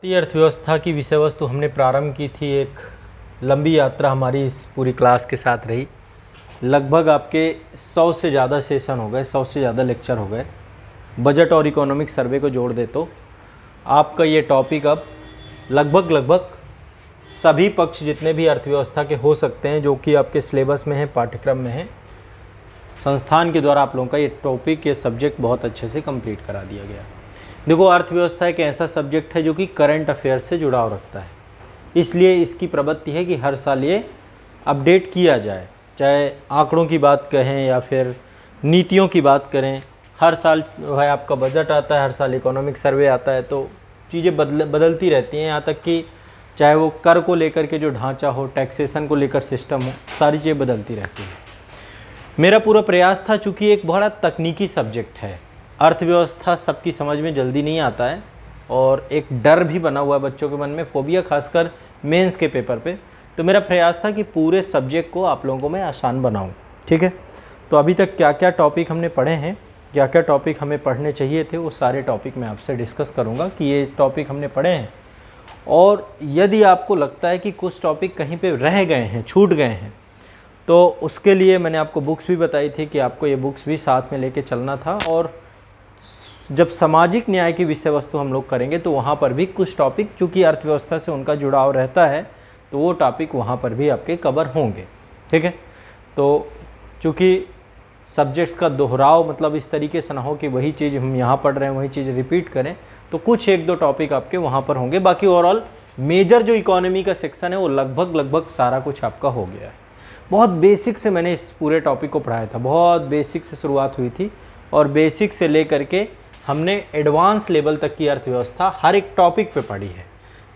भारतीय अर्थव्यवस्था की विषय वस्तु हमने प्रारंभ की थी। एक लंबी यात्रा हमारी इस पूरी क्लास के साथ रही। लगभग आपके 100 से ज़्यादा सेशन हो गए, 100 से ज़्यादा लेक्चर हो गए। बजट और इकोनॉमिक सर्वे को जोड़ दे तो आपका ये टॉपिक अब लगभग सभी पक्ष जितने भी अर्थव्यवस्था के हो सकते हैं, जो कि आपके सिलेबस में है, पाठ्यक्रम में है, संस्थान के द्वारा आप लोगों का ये टॉपिक, ये सब्जेक्ट बहुत अच्छे से कंप्लीट करा दिया गया। देखो, अर्थव्यवस्था एक ऐसा सब्जेक्ट है जो कि करंट अफेयर से जुड़ाव रखता है, इसलिए इसकी प्रवृत्ति है कि हर साल ये अपडेट किया जाए। चाहे आंकड़ों की बात कहें या फिर नीतियों की बात करें, हर साल है आपका बजट आता है, हर साल इकोनॉमिक सर्वे आता है, तो चीज़ें बदलती रहती हैं। यहाँ तक कि चाहे वो कर को लेकर के जो ढांचा हो, टैक्सेशन को लेकर सिस्टम हो, सारी चीज़ें बदलती रहती हैं। मेरा पूरा प्रयास था, चूँकि एक बड़ा तकनीकी सब्जेक्ट है, अर्थव्यवस्था सबकी समझ में जल्दी नहीं आता है और एक डर भी बना हुआ है बच्चों के मन में, फोबिया, खासकर मेंस के पेपर पे। तो मेरा प्रयास था कि पूरे सब्जेक्ट को आप लोगों को मैं आसान बनाऊं। ठीक है, तो अभी तक क्या क्या टॉपिक हमने पढ़े हैं, क्या क्या टॉपिक हमें पढ़ने चाहिए थे, वो सारे टॉपिक मैं आपसे डिस्कस करूँगा कि ये टॉपिक हमने पढ़े हैं। और यदि आपको लगता है कि कुछ टॉपिक कहीं पर रह गए हैं, छूट गए हैं, तो उसके लिए मैंने आपको बुक्स भी बताई थी कि आपको ये बुक्स भी साथ में लेके चलना था। और जब सामाजिक न्याय की विषय वस्तु हम लोग करेंगे तो वहाँ पर भी कुछ टॉपिक, चूँकि अर्थव्यवस्था से उनका जुड़ाव रहता है, तो वो टॉपिक वहाँ पर भी आपके कवर होंगे। ठीक है, तो चूँकि सब्जेक्ट्स का दोहराव मतलब इस तरीके से ना हो कि वही चीज़ हम यहाँ पढ़ रहे हैं वही चीज़ रिपीट करें, तो कुछ एक दो टॉपिक आपके वहाँ पर होंगे। बाकी ओवरऑल मेजर जो इकोनॉमी का सेक्शन है वो लगभग सारा कुछ आपका हो गया है। बहुत बेसिक से मैंने इस पूरे टॉपिक को पढ़ाया था, बहुत बेसिक से शुरुआत हुई थी और बेसिक से ले करके हमने एडवांस लेवल तक की अर्थव्यवस्था हर एक टॉपिक पे पढ़ी है।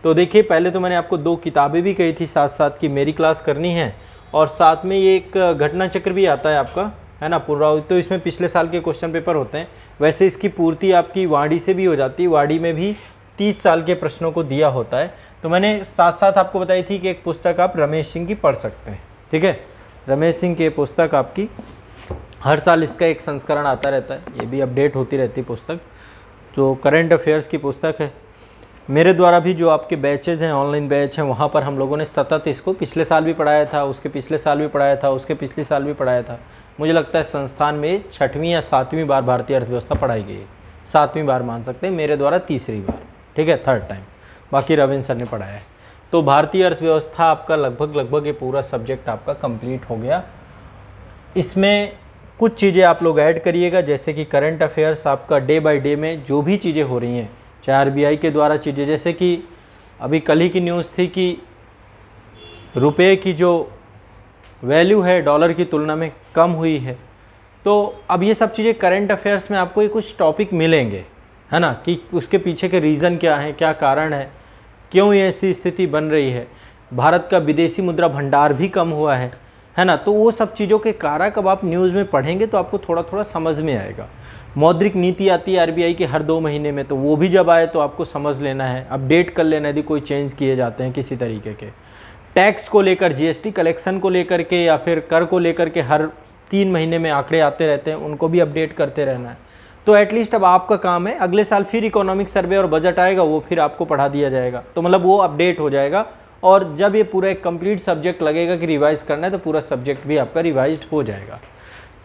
तो देखिए, पहले तो मैंने आपको 2 किताबें भी कही थी साथ साथ कि मेरी क्लास करनी है, और साथ में ये एक घटना चक्र भी आता है आपका, है ना, पुनरावृत्ति। तो इसमें पिछले साल के क्वेश्चन पेपर होते हैं। वैसे इसकी पूर्ति आपकी वाणी से भी हो जाती है, वाणी में भी 30 साल के प्रश्नों को दिया होता है। तो मैंने साथ साथ आपको बताई थी कि एक पुस्तक आप रमेश सिंह की पढ़ सकते हैं। ठीक है, रमेश सिंह की पुस्तक आपकी हर साल इसका एक संस्करण आता रहता है, ये भी अपडेट होती रहती है पुस्तक। तो करंट अफेयर्स की पुस्तक है। मेरे द्वारा भी जो आपके बैचेज़ हैं, ऑनलाइन बैच हैं, वहाँ पर हम लोगों ने सतत इसको पिछले साल भी पढ़ाया था, उसके पिछले साल भी पढ़ाया था, उसके पिछले साल भी पढ़ाया था। मुझे लगता है संस्थान में 6वीं या 7वीं बार भारतीय अर्थव्यवस्था पढ़ाई गई है, 7वीं बार मान सकते हैं, मेरे द्वारा 3री बार। ठीक है, 3rd टाइम, बाकी रविंद्र सर ने पढ़ाया है। तो भारतीय अर्थव्यवस्था आपका लगभग ये पूरा सब्जेक्ट आपका कंप्लीट हो गया। इसमें कुछ चीज़ें आप लोग ऐड करिएगा, जैसे कि करंट अफेयर्स आपका डे बाय डे में जो भी चीज़ें हो रही हैं, चाहे आरबीआई के द्वारा चीज़ें, जैसे कि अभी कल ही की न्यूज़ थी कि रुपए की जो वैल्यू है डॉलर की तुलना में कम हुई है। तो अब ये सब चीज़ें करंट अफेयर्स में आपको ये कुछ टॉपिक मिलेंगे, है ना, कि उसके पीछे के रीज़न क्या हैं, क्या कारण है, क्यों ये ऐसी स्थिति बन रही है। भारत का विदेशी मुद्रा भंडार भी कम हुआ है ना। तो वो सब चीज़ों के कारक अब आप न्यूज़ में पढ़ेंगे तो आपको थोड़ा थोड़ा समझ में आएगा। मौद्रिक नीति आती है आरबीआई की हर 2 महीने में, तो वो भी जब आए तो आपको समझ लेना है, अपडेट कर लेना यदि कोई चेंज किए जाते हैं किसी तरीके के। टैक्स को लेकर, जीएसटी कलेक्शन को लेकर के या फिर कर को लेकर के हर 3 महीने में आंकड़े आते रहते हैं, उनको भी अपडेट करते रहना है। तो एटलीस्ट अब आपका काम है, अगले साल फिर इकोनॉमिक सर्वे और बजट आएगा, वो फिर आपको पढ़ा दिया जाएगा, तो मतलब वो अपडेट हो जाएगा। और जब ये पूरा एक कंप्लीट सब्जेक्ट लगेगा कि रिवाइज करना है, तो पूरा सब्जेक्ट भी आपका रिवाइज्ड हो जाएगा।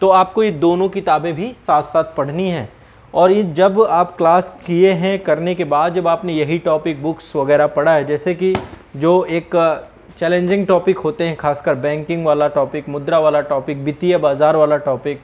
तो आपको ये दोनों किताबें भी साथ साथ पढ़नी है। और ये जब आप क्लास किए हैं, करने के बाद जब आपने यही टॉपिक बुक्स वगैरह पढ़ा है, जैसे कि जो एक चैलेंजिंग टॉपिक होते हैं, खासकर बैंकिंग वाला टॉपिक, मुद्रा वाला टॉपिक, वित्तीय बाजार वाला टॉपिक,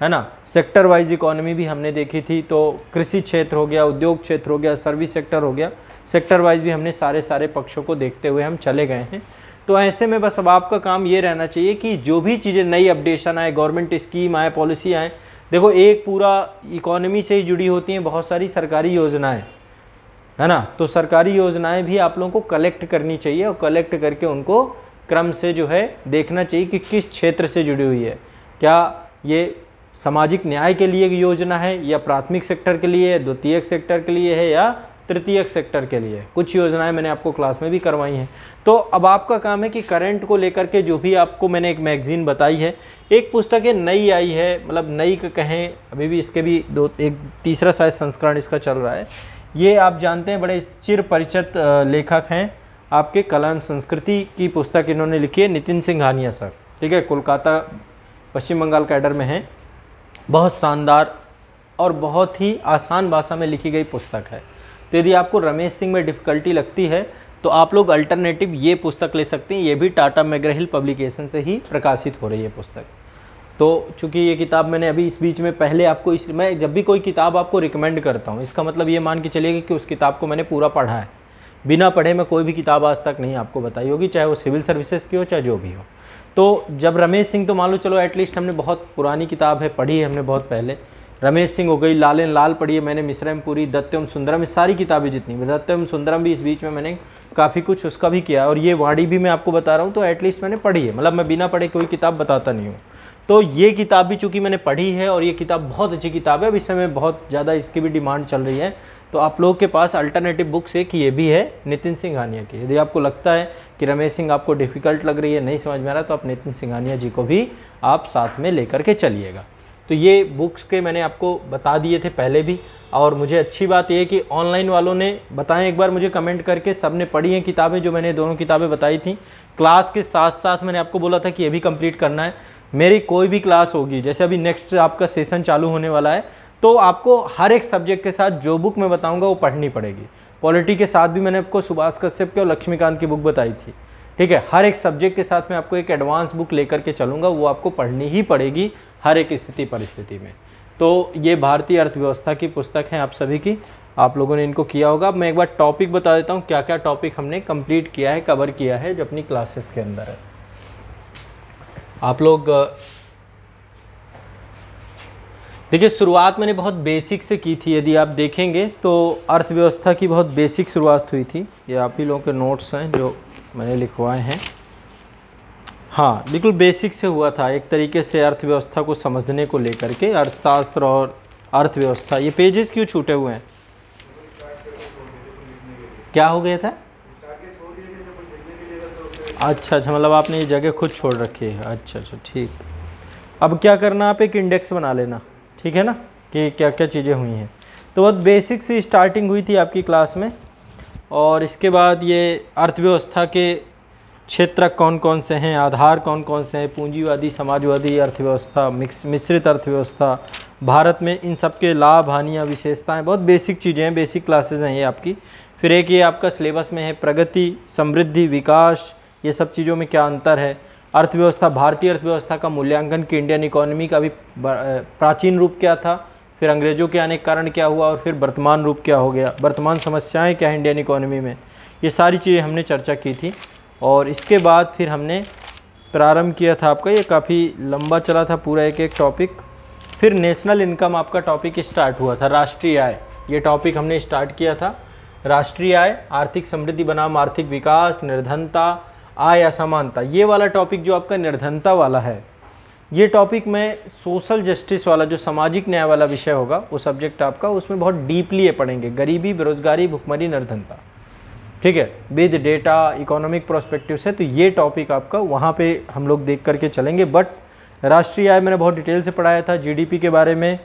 है ना, सेक्टर वाइज इकोनॉमी भी हमने देखी थी। तो कृषि क्षेत्र हो गया, उद्योग क्षेत्र हो गया, सर्विस सेक्टर हो गया, सेक्टर वाइज भी हमने सारे पक्षों को देखते हुए हम चले गए हैं। तो ऐसे में बस अब आपका काम ये रहना चाहिए कि जो भी चीज़ें नई अपडेशन आए, गवर्नमेंट स्कीम आए, पॉलिसी आए, देखो एक पूरा इकोनॉमी से ही जुड़ी होती हैं बहुत सारी सरकारी योजनाएं, है ना। तो सरकारी योजनाएं भी आप लोगों को कलेक्ट करनी चाहिए और कलेक्ट करके उनको क्रम से जो है देखना चाहिए कि किस क्षेत्र से जुड़ी हुई है। क्या ये सामाजिक न्याय के लिए योजना है, या प्राथमिक सेक्टर के लिए, द्वितीयक सेक्टर के लिए है, या तृतीयक सेक्टर के लिए। कुछ योजनाएं मैंने आपको क्लास में भी करवाई हैं। तो अब आपका काम है कि करंट को लेकर के जो भी आपको मैंने एक मैगजीन बताई है, एक पुस्तक है नई आई है, मतलब नई कहें, अभी भी इसके भी एक तीसरा शायद संस्करण इसका चल रहा है। ये आप जानते हैं बड़े चिर परिचित लेखक हैं, आपके कला एवं संस्कृति की पुस्तक इन्होंने लिखी है, नितिन सिंघानिया सर। ठीक है, कोलकाता पश्चिम बंगाल कैडर में हैं। बहुत शानदार और बहुत ही आसान भाषा में लिखी गई पुस्तक है। तो यदि आपको रमेश सिंह में डिफ़िकल्टी लगती है तो आप लोग अल्टरनेटिव ये पुस्तक ले सकते हैं। ये भी टाटा मैकग्रा-हिल पब्लिकेशन से ही प्रकाशित हो रही है पुस्तक। तो चूँकि ये किताब मैंने अभी इस बीच में पहले आपको मैं जब भी कोई किताब आपको रिकमेंड करता हूँ, इसका मतलब ये मान के चलिए कि उस किताब को मैंने पूरा पढ़ा है। बिना पढ़े मैं कोई भी किताब आज तक नहीं आपको बताई होगी, चाहे वो सिविल सर्विसेज की हो चाहे जो भी हो। तो जब रमेश सिंह, तो मान लो चलो एटलीस्ट हमने बहुत पुरानी किताब है, पढ़ी है हमने बहुत पहले। रमेश सिंह हो गई, लालेन लाल पढ़ी है मैंने, मिश्रम पुरी, दत्तम सुंदरम, ये सारी किताबें जितनी, दत्तम सुंदरम भी इस बीच में मैंने काफ़ी कुछ उसका भी किया, और ये वाणी भी मैं आपको बता रहा हूँ तो एटलीस्ट मैंने पढ़ी है। मतलब मैं बिना पढ़े कोई किताब बताता नहीं हूँ। तो ये किताब भी चूँकि मैंने पढ़ी है और ये किताब बहुत अच्छी किताब है, अब इस समय बहुत ज़्यादा इसकी भी डिमांड चल रही है। तो आप लोगों के पास अल्टरनेटिव बुक्स एक ये भी है नितिन सिंघानिया की। यदि आपको लगता है कि रमेश सिंह आपको डिफ़िकल्ट लग रही है, नहीं समझ में आ रहा, तो आप नितिन सिंघानिया जी को भी आप साथ में लेकर के चलिएगा। तो ये बुक्स के मैंने आपको बता दिए थे पहले भी, और मुझे अच्छी बात ये है कि ऑनलाइन वालों ने बताएं एक बार मुझे कमेंट करके, सब ने पढ़ी हैं किताबें जो मैंने दोनों किताबें बताई थी। क्लास के साथ साथ मैंने आपको बोला था कि ये भी कंप्लीट करना है। मेरी कोई भी क्लास होगी, जैसे अभी नेक्स्ट आपका सेशन चालू होने वाला है, तो आपको हर एक सब्जेक्ट के साथ जो बुक मैं बताऊंगा वो पढ़नी पड़ेगी। पॉलिटी के साथ भी मैंने आपको सुभाष कश्यप के और लक्ष्मीकांत की बुक बताई थी। ठीक है, हर एक सब्जेक्ट के साथ मैं आपको एक एडवांस बुक लेकर के चलूँगा, वो आपको पढ़नी ही पड़ेगी हर एक स्थिति परिस्थिति में। तो ये भारतीय अर्थव्यवस्था की पुस्तक है आप सभी की, आप लोगों ने इनको किया होगा। मैं एक बार टॉपिक बता देता हूँ, क्या क्या टॉपिक हमने कंप्लीट किया है, कवर किया है जो अपनी क्लासेस के अंदर है। आप लोग देखिए, शुरुआत मैंने बहुत बेसिक से की थी। यदि आप देखेंगे तो अर्थव्यवस्था की बहुत बेसिक शुरुआत हुई थी। ये आप ही लोगों के नोट्स हैं जो मैंने लिखवाए हैं। हाँ, बिल्कुल बेसिक से हुआ था एक तरीके से अर्थव्यवस्था को समझने को लेकर के, अर्थशास्त्र और अर्थव्यवस्था। ये पेजेस क्यों छूटे हुए हैं, क्या हो गया था? अच्छा, मतलब आपने ये जगह खुद छोड़ रखी है। अच्छा, ठीक। अब क्या करना, आप एक इंडेक्स बना लेना, ठीक है ना, कि क्या क्या चीज़ें हुई हैं। तो बहुत बेसिक से स्टार्टिंग हुई थी आपकी क्लास में, और इसके बाद ये अर्थव्यवस्था के क्षेत्र कौन कौन से हैं, आधार कौन कौन से हैं, पूंजीवादी, समाजवादी अर्थव्यवस्था, मिश्रित अर्थव्यवस्था, भारत में इन सब के लाभ, हानियाँ, विशेषताएं, बहुत बेसिक चीज़ें हैं, बेसिक क्लासेस हैं ये आपकी। फिर एक ये आपका सिलेबस में है प्रगति, समृद्धि, विकास, ये सब चीज़ों में क्या अंतर है। अर्थव्यवस्था, भारतीय अर्थव्यवस्था का मूल्यांकन की इंडियन इकोनॉमी का भी प्राचीन रूप क्या था, फिर अंग्रेज़ों के आने के कारण क्या हुआ, और फिर वर्तमान रूप क्या हो गया, वर्तमान समस्याएं क्या हैं इंडियन इकोनॉमी में, ये सारी चीज़ें हमने चर्चा की थी। और इसके बाद फिर हमने प्रारंभ किया था आपका, ये काफ़ी लंबा चला था पूरा एक एक टॉपिक। फिर नेशनल इनकम आपका टॉपिक स्टार्ट हुआ था, राष्ट्रीय आय, ये टॉपिक हमने स्टार्ट किया था। राष्ट्रीय आय, आर्थिक समृद्धि बनाम आर्थिक विकास, निर्धनता, आय असमानता, ये वाला टॉपिक जो आपका निर्धनता वाला है, ये टॉपिक में सोशल जस्टिस वाला जो सामाजिक न्याय वाला विषय होगा, वो सब्जेक्ट आपका, उसमें बहुत डीपली ये पढ़ेंगे, गरीबी, बेरोजगारी, भुखमरी, निर्धनता, ठीक है, विद डेटा, इकोनॉमिक प्रोस्पेक्टिव से। तो ये टॉपिक आपका वहाँ पे हम लोग देख करके चलेंगे। बट राष्ट्रीय आय मैंने बहुत डिटेल से पढ़ाया था, जीडीपी के बारे में,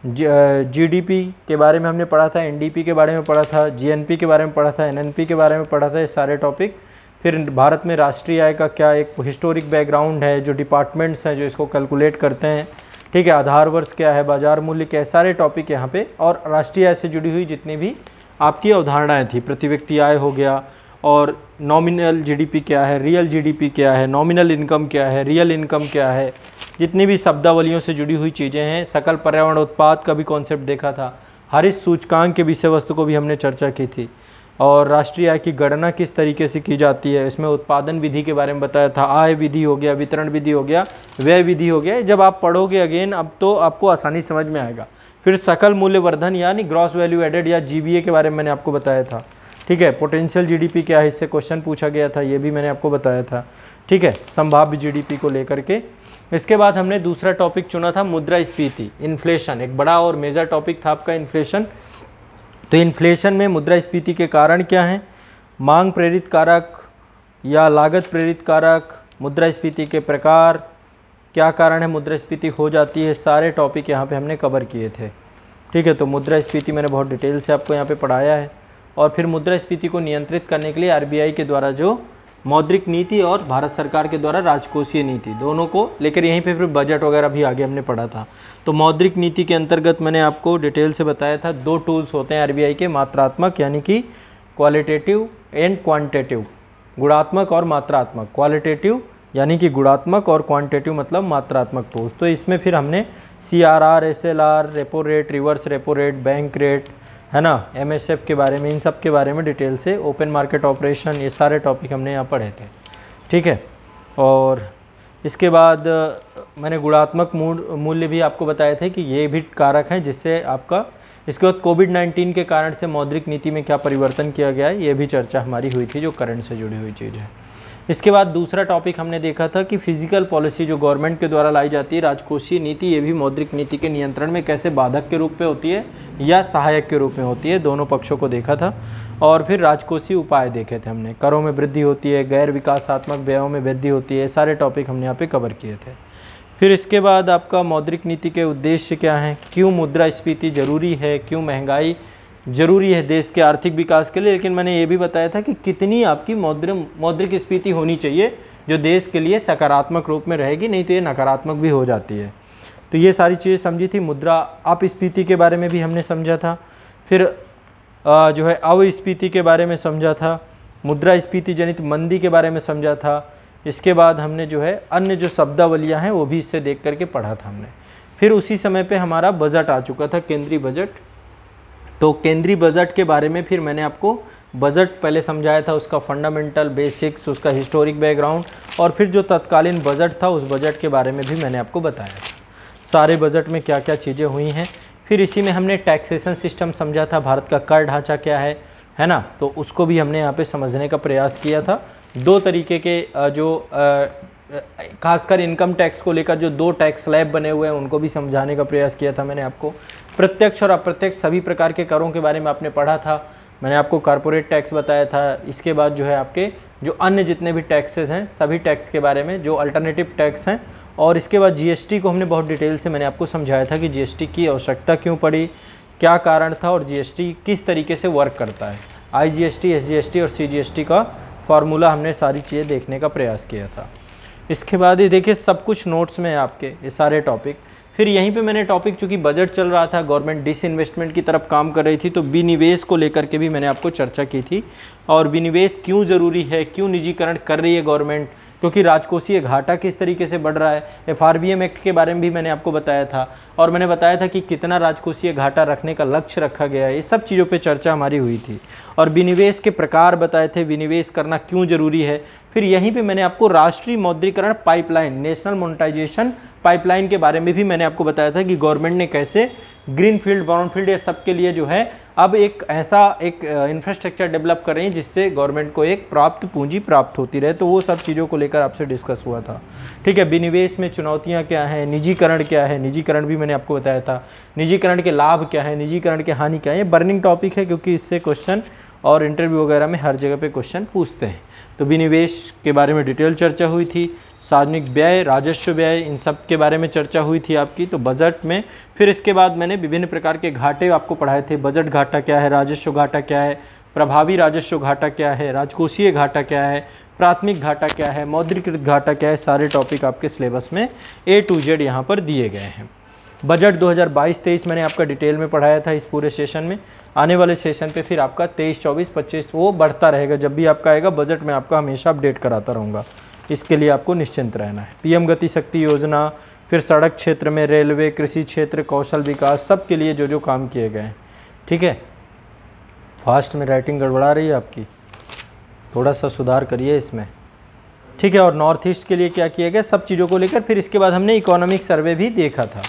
जीडीपी के बारे में हमने पढ़ा था, एनडीपी के बारे में पढ़ा था, जीएनपी के बारे में पढ़ा था, एनएनपी के बारे में पढ़ा था, ये सारे टॉपिक। फिर भारत में राष्ट्रीय आय का क्या एक हिस्टोरिक बैकग्राउंड है, जो डिपार्टमेंट्स हैं जो इसको कैलकुलेट करते हैं, ठीक है, आधार वर्ष क्या है, बाजार मूल्य क्या है, सारे टॉपिक यहाँ पे। और राष्ट्रीय आय से जुड़ी हुई जितनी भी आपकी अवधारणाएं थी, प्रति व्यक्ति आय हो गया, और नॉमिनल जीडीपी क्या है, रियल जीडीपी क्या है, नॉमिनल इनकम क्या है, रियल इनकम क्या है, जितनी भी शब्दावलियों से जुड़ी हुई चीज़ें हैं, सकल पर्यावरण उत्पाद का भी कॉन्सेप्ट देखा था, हरित सूचकांक के विषय वस्तु को भी हमने चर्चा की थी, और राष्ट्रीय आय की गणना किस तरीके से की जाती है, इसमें उत्पादन विधि के बारे में बताया था, आय विधि हो गया, वितरण विधि हो गया, व्यय विधि हो गया। जब आप पढ़ोगे अगेन अब तो आपको आसानी समझ में आएगा। फिर सकल मूल्य वर्धन यानी ग्रॉस वैल्यू एडेड या जीवीए के बारे में मैंने आपको बताया था, ठीक है, पोटेंशियल जीडीपी क्या है, इससे क्वेश्चन पूछा गया था, ये भी मैंने आपको बताया था, ठीक है, संभाव्य जीडीपी को लेकर के। इसके बाद हमने दूसरा टॉपिक चुना था मुद्रास्फीति, इन्फ्लेशन, एक बड़ा और मेजर टॉपिक था आपका इन्फ्लेशन। तो इन्फ्लेशन में मुद्रास्फीति के कारण क्या हैं, मांग प्रेरित कारक या लागत प्रेरित कारक, मुद्रास्फीति के प्रकार, क्या कारण है मुद्रास्फीति हो जाती है, सारे टॉपिक यहाँ पे हमने कवर किए थे। ठीक है। तो मुद्रास्फीति मैंने बहुत डिटेल से आपको यहाँ पे पढ़ाया है। और फिर मुद्रास्फीति को नियंत्रित करने के लिए आरबीआई के द्वारा जो मौद्रिक नीति और भारत सरकार के द्वारा राजकोषीय नीति, दोनों को लेकर यहीं पे फिर बजट वगैरह भी आगे हमने पढ़ा था। तो मौद्रिक नीति के अंतर्गत मैंने आपको डिटेल से बताया था 2 टूल्स होते हैं आरबीआई के, मात्रात्मक यानी कि क्वालिटेटिव एंड क्वांटिटेटिव, गुणात्मक और मात्रात्मक। क्वालिटेटिव यानी कि गुणात्मक और क्वांटिटेटिव मतलब मात्रात्मक टूल्स। तो इसमें फिर हमने CRR, SLR, repo rate, reverse repo rate, bank rate, है ना, MSF के बारे में, इन सब के बारे में डिटेल से, ओपन मार्केट ऑपरेशन, ये सारे टॉपिक हमने यहाँ पढ़े थे। ठीक है। और इसके बाद मैंने गुणात्मक मूल्य भी आपको बताए थे कि ये भी कारक हैं जिससे आपका, इसके बाद कोविड-19 के कारण से मौद्रिक नीति में क्या परिवर्तन किया गया है, ये भी चर्चा हमारी हुई थी जो करंट से जुड़ी हुई चीज़ है। इसके बाद दूसरा टॉपिक हमने देखा था कि फिजिकल पॉलिसी जो गवर्नमेंट के द्वारा लाई जाती है, राजकोषीय नीति, ये भी मौद्रिक नीति के नियंत्रण में कैसे बाधक के रूप में होती है या सहायक के रूप में होती है, दोनों पक्षों को देखा था। और फिर राजकोषीय उपाय देखे थे हमने, करों में वृद्धि होती है, गैर विकासात्मक व्ययों में वृद्धि होती है, सारे टॉपिक हमने यहाँ पे कवर किए थे। फिर इसके बाद आपका मौद्रिक नीति के उद्देश्य क्या हैं, क्यों मुद्रास्फीति जरूरी है, क्यों महंगाई जरूरी है देश के आर्थिक विकास के लिए, लेकिन मैंने ये भी बताया था कि कितनी आपकी मौद्रिक स्फीति होनी चाहिए जो देश के लिए सकारात्मक रूप में रहेगी, नहीं तो ये नकारात्मक भी हो जाती है। तो ये सारी चीज़ें समझी थी। मुद्रा अपस्फीति के बारे में भी हमने समझा था, फिर जो है अवस्फीति के बारे में समझा था, मुद्रास्फीति जनित मंदी के बारे में समझा था। इसके बाद हमने जो है अन्य जो शब्दावलियाँ हैं वो भी इससे देख करके पढ़ा था हमने। फिर उसी समय पे हमारा बजट आ चुका था, केंद्रीय बजट। तो केंद्रीय बजट के बारे में फिर मैंने आपको बजट पहले समझाया था, उसका फंडामेंटल बेसिक्स, उसका हिस्टोरिक बैकग्राउंड, और फिर जो तत्कालीन बजट था उस बजट के बारे में भी मैंने आपको बताया था, सारे बजट में क्या क्या चीज़ें हुई हैं। फिर इसी में हमने टैक्सेशन सिस्टम समझा था, भारत का कर ढांचा क्या है ना, तो उसको भी हमने यहाँ पे समझने का प्रयास किया था। 2 तरीके के जो खासकर इनकम टैक्स को लेकर जो 2 टैक्स स्लैब बने हुए हैं उनको भी समझाने का प्रयास किया था मैंने आपको। प्रत्यक्ष और अप्रत्यक्ष सभी प्रकार के करों के बारे में आपने पढ़ा था, मैंने आपको कॉर्पोरेट टैक्स बताया था। इसके बाद जो है आपके जो अन्य जितने भी टैक्सेस हैं सभी टैक्स के बारे में, जो अल्टरनेटिव टैक्स हैं। और इसके बाद जीएसटी को हमने बहुत डिटेल से मैंने आपको समझाया था कि जीएसटी की आवश्यकता क्यों पड़ी, क्या कारण था, और जीएसटी किस तरीके से वर्क करता है। IGST, SGST और CGST का फार्मूला हमने सारी चीज़ें देखने का प्रयास किया था। इसके बाद ये देखिए सब कुछ नोट्स में है आपके, ये सारे टॉपिक। फिर यहीं पे मैंने टॉपिक, चूँकि बजट चल रहा था, गवर्नमेंट डिसइन्वेस्टमेंट की तरफ काम कर रही थी, तो विनिवेश को लेकर के भी मैंने आपको चर्चा की थी। और विनिवेश क्यों ज़रूरी है, क्यों निजीकरण कर रही है गवर्नमेंट, क्योंकि राजकोषीय घाटा किस तरीके से बढ़ रहा है। FRBM एक्ट के बारे में भी मैंने आपको बताया था, और मैंने बताया था कि कितना राजकोषीय घाटा रखने का लक्ष्य रखा गया है। ये सब चीज़ों पे चर्चा हमारी हुई थी। और विनिवेश के प्रकार बताए थे, विनिवेश करना क्यों ज़रूरी है। फिर यहीं पे मैंने आपको राष्ट्रीय मौद्रीकरण पाइपलाइन, नेशनल मोनेटाइजेशन पाइपलाइन के बारे में भी मैंने आपको बताया था कि गवर्नमेंट ने कैसे ग्रीनफील्ड, ब्राउनफील्ड, ये सब के लिए जो है अब एक ऐसा एक इंफ्रास्ट्रक्चर डेवलप कर रही है जिससे गवर्नमेंट को एक प्राप्त पूंजी प्राप्त होती रहे। तो वो सब चीज़ों को लेकर आपसे डिस्कस हुआ था। ठीक है। विनिवेश में चुनौतियां क्या हैं, निजीकरण क्या है, निजीकरण भी मैंने आपको बताया था, निजीकरण के लाभ क्या है, निजीकरण के हानि क्या है। ये बर्निंग टॉपिक है क्योंकि इससे क्वेश्चन और इंटरव्यू वगैरह में हर जगह पे क्वेश्चन पूछते हैं। तो विनिवेश के बारे में डिटेल चर्चा हुई थी, सार्वजनिक व्यय, राजस्व व्यय, इन सब के बारे में चर्चा हुई थी आपकी तो बजट में। फिर इसके बाद मैंने विभिन्न प्रकार के घाटे आपको पढ़ाए थे, बजट घाटा क्या है, राजस्व घाटा क्या है, प्रभावी राजस्व घाटा क्या है, राजकोषीय घाटा क्या है, प्राथमिक घाटा क्या है, मौद्रीकृत घाटा क्या है। सारे टॉपिक आपके सिलेबस में A to Z यहाँ पर दिए गए हैं। बजट 2022-23 मैंने आपका डिटेल में पढ़ाया था इस पूरे सेशन में। आने वाले सेशन पे फिर आपका 23, 24, 25 वो बढ़ता रहेगा, जब भी आपका आएगा बजट में आपका हमेशा अपडेट कराता रहूँगा। इसके लिए आपको निश्चिंत रहना है। PM गति शक्ति योजना, फिर सड़क क्षेत्र में रेलवे, कृषि क्षेत्र, कौशल विकास, सब के लिए जो जो काम किए गए हैं। ठीक है। फास्ट में राइटिंग गड़बड़ा रही है आपकी, थोड़ा सा सुधार करिए इसमें। ठीक है। और नॉर्थ ईस्ट के लिए क्या किया गया, सब चीज़ों को लेकर। फिर इसके बाद हमने इकोनॉमिक सर्वे भी देखा था।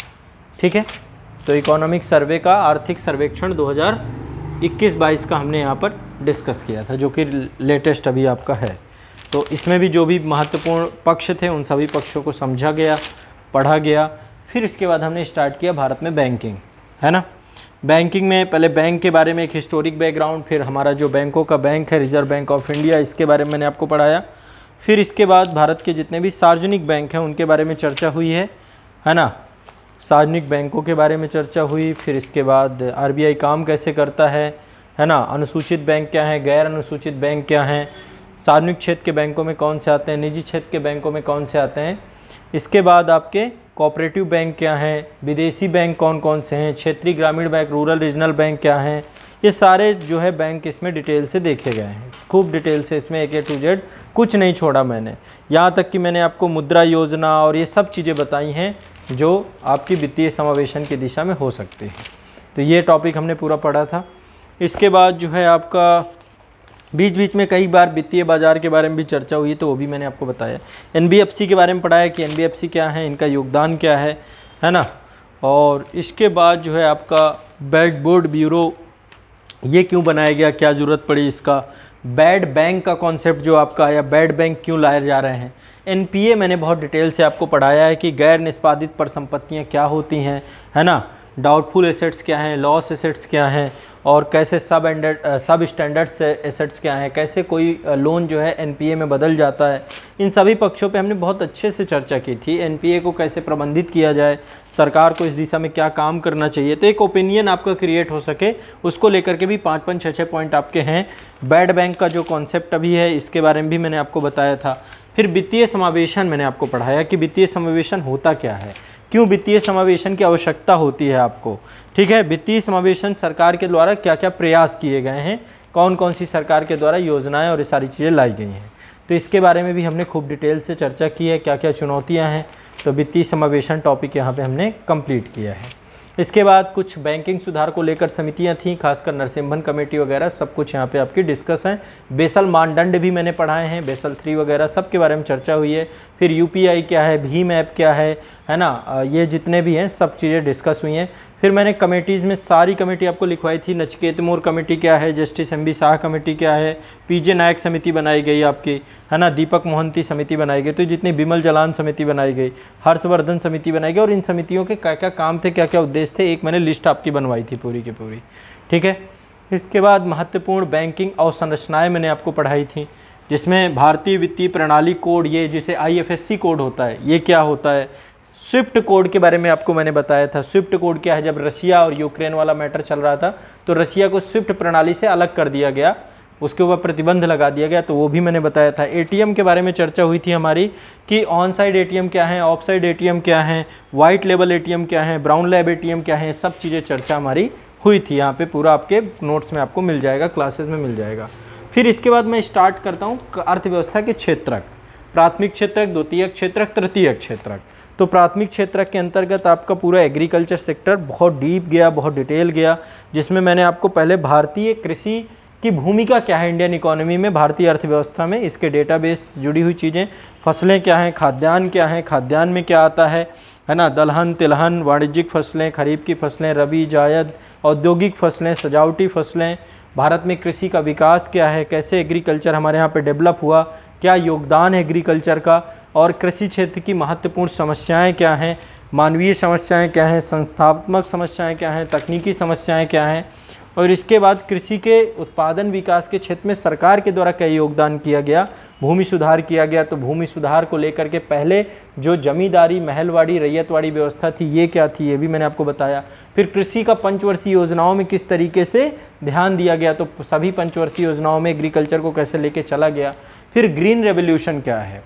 ठीक है। तो इकोनॉमिक सर्वे का आर्थिक सर्वेक्षण 2021-22 का हमने यहाँ पर डिस्कस किया था, जो कि लेटेस्ट अभी आपका है। तो इसमें भी जो भी महत्वपूर्ण पक्ष थे उन सभी पक्षों को समझा गया, पढ़ा गया। फिर इसके बाद हमने स्टार्ट किया भारत में बैंकिंग, है ना। बैंकिंग में पहले बैंक के बारे में एक हिस्टोरिक बैकग्राउंड, फिर हमारा जो बैंकों का बैंक है रिजर्व बैंक ऑफ इंडिया, इसके बारे में मैंने आपको पढ़ाया। फिर इसके बाद भारत के जितने भी सार्वजनिक बैंक हैं उनके बारे में चर्चा हुई है ना। सार्वजनिक बैंकों के बारे में चर्चा हुई। फिर इसके बाद आरबीआई काम कैसे करता है ना, अनुसूचित बैंक क्या है, गैर अनुसूचित बैंक क्या हैं, सार्वजनिक क्षेत्र के बैंकों में कौन से आते हैं, निजी क्षेत्र के बैंकों में कौन से आते हैं। इसके बाद आपके कोऑपरेटिव बैंक क्या हैं, विदेशी बैंक कौन कौन से हैं, क्षेत्रीय ग्रामीण बैंक, रूरल रीजनल बैंक क्या हैं, ये सारे जो है बैंक इसमें डिटेल से देखे गए हैं, खूब डिटेल से इसमें A to Z कुछ नहीं छोड़ा मैंने। यहाँ तक कि मैंने आपको मुद्रा योजना और ये सब चीज़ें बताई हैं जो आपकी वित्तीय समावेशन की दिशा में हो सकती है। तो ये टॉपिक हमने पूरा पढ़ा था। इसके बाद जो है आपका बीच बीच में कई बार वित्तीय बाजार के बारे में भी चर्चा हुई, तो वो भी मैंने आपको बताया। NBFC के बारे में पढ़ाया कि NBFC क्या है, इनका योगदान क्या है ना। और इसके बाद जो है आपका बैड बोर्ड ब्यूरो ये क्यों बनाया गया, क्या ज़रूरत पड़ी इसका, बैड बैंक का कॉन्सेप्ट जो आपका आया, बैड बैंक क्यों लाए जा रहे हैं। NPA मैंने बहुत डिटेल से आपको पढ़ाया है कि गैर निष्पादित परिसंपत्तियाँ क्या होती हैं, है ना, डाउटफुल एसेट्स क्या हैं, लॉस एसेट्स क्या हैं, और कैसे सब स्टैंडर्ड्स एसेट्स क्या हैं, कैसे कोई लोन जो है NPA में बदल जाता है। इन सभी पक्षों पे हमने बहुत अच्छे से चर्चा की थी। NPA को कैसे प्रबंधित किया जाए, सरकार को इस दिशा में क्या काम करना चाहिए, तो एक ओपिनियन आपका क्रिएट हो सके उसको लेकर के भी 5-5, 6-6 पॉइंट आपके हैं। बैड बैंक का जो कॉन्सेप्ट अभी है इसके बारे में भी मैंने आपको बताया था। फिर वित्तीय समावेशन मैंने आपको पढ़ाया कि वित्तीय समावेशन होता क्या है, क्यों वित्तीय समावेशन की आवश्यकता होती है आपको, ठीक है। वित्तीय समावेशन सरकार के द्वारा क्या क्या प्रयास किए गए हैं, कौन कौन सी सरकार के द्वारा योजनाएं और ये सारी चीज़ें लाई गई हैं, तो इसके बारे में भी हमने खूब डिटेल से चर्चा की है, क्या क्या चुनौतियां हैं। तो वित्तीय समावेशन टॉपिक यहाँ पे हमने कंप्लीट किया है। इसके बाद कुछ बैंकिंग सुधार को लेकर समितियां थीं, खासकर नरसिम्हन कमेटी वगैरह, सब कुछ यहाँ पे आपकी डिस्कस है। बेसल मानदंड भी मैंने पढ़ाए हैं, बेसल 3 वगैरह सब के बारे में चर्चा हुई है। फिर UPI क्या है, भीम ऐप क्या है ना, ये जितने भी हैं सब चीज़ें डिस्कस हुई हैं। फिर मैंने कमेटीज़ में सारी कमेटी आपको लिखवाई थी। नचिकेत मोर कमेटी क्या है, जस्टिस MB शाह कमेटी क्या है, PJ नायक समिति बनाई गई आपकी, है ना, दीपक मोहंती समिति बनाई गई, तो जितनी बिमल जलान समिति बनाई गई, हर्षवर्धन समिति बनाई गई, और इन समितियों के क्या क्या काम थे, क्या क्या उद्देश्य थे, एक मैंने लिस्ट आपकी बनवाई थी पूरी की पूरी, ठीक है। इसके बाद महत्वपूर्ण बैंकिंग अवसंरचनाएँ मैंने आपको पढ़ाई थी, जिसमें भारतीय वित्तीय प्रणाली कोड, ये जिसे IFSC कोड होता है, ये क्या होता है। स्विफ्ट कोड के बारे में आपको मैंने बताया था। स्विफ्ट कोड क्या है, जब रशिया और यूक्रेन वाला मैटर चल रहा था तो रशिया को स्विफ्ट प्रणाली से अलग कर दिया गया, उसके ऊपर प्रतिबंध लगा दिया गया, तो वो भी मैंने बताया था। ATM के बारे में चर्चा हुई थी हमारी कि ऑन साइड ATM क्या है, ऑफ साइड ATM क्या है, वाइट लेबल ATM क्या है, ब्राउन लैब ATM क्या है, सब चीज़ें चर्चा हमारी हुई थी। यहाँ पे पूरा आपके नोट्स में आपको मिल जाएगा, क्लासेस में मिल जाएगा। फिर इसके बाद मैं स्टार्ट करता हूँ अर्थव्यवस्था के क्षेत्रक, प्राथमिक क्षेत्रक, द्वितीयक क्षेत्रक, तृतीयक क्षेत्रक। तो प्राथमिक क्षेत्रक के अंतर्गत आपका पूरा एग्रीकल्चर सेक्टर बहुत डीप गया, बहुत डिटेल गया, जिसमें मैंने आपको पहले भारतीय कृषि की भूमिका क्या है इंडियन इकोनॉमी में, भारतीय अर्थव्यवस्था में, इसके डेटाबेस जुड़ी हुई चीज़ें, फसलें क्या हैं, खाद्यान्न क्या है, खाद्यान्न में क्या आता है ना, दलहन, तिलहन, वाणिज्यिक फसलें, खरीफ की फसलें, रबी, जायद, औद्योगिक फसलें, सजावटी फसलें, भारत में कृषि का विकास क्या है, कैसे एग्रीकल्चर हमारे यहाँ पे डेवलप हुआ, क्या योगदान है एग्रीकल्चर का, और कृषि क्षेत्र की महत्वपूर्ण समस्याएं क्या हैं, मानवीय समस्याएं क्या हैं, संस्थात्मक समस्याएं क्या हैं, तकनीकी समस्याएं क्या हैं, और इसके बाद कृषि के उत्पादन विकास के क्षेत्र में सरकार के द्वारा क्या योगदान किया गया, भूमि सुधार किया गया, तो भूमि सुधार को लेकर के पहले जो जमींदारी, महलवाड़ी, रैयतवाड़ी व्यवस्था थी, ये क्या थी, ये भी मैंने आपको बताया। फिर कृषि का पंचवर्षीय योजनाओं में किस तरीके से ध्यान दिया गया, तो सभी पंचवर्षीय योजनाओं में एग्रीकल्चर को कैसे लेके चला गया। फिर ग्रीन रेवोल्यूशन क्या है,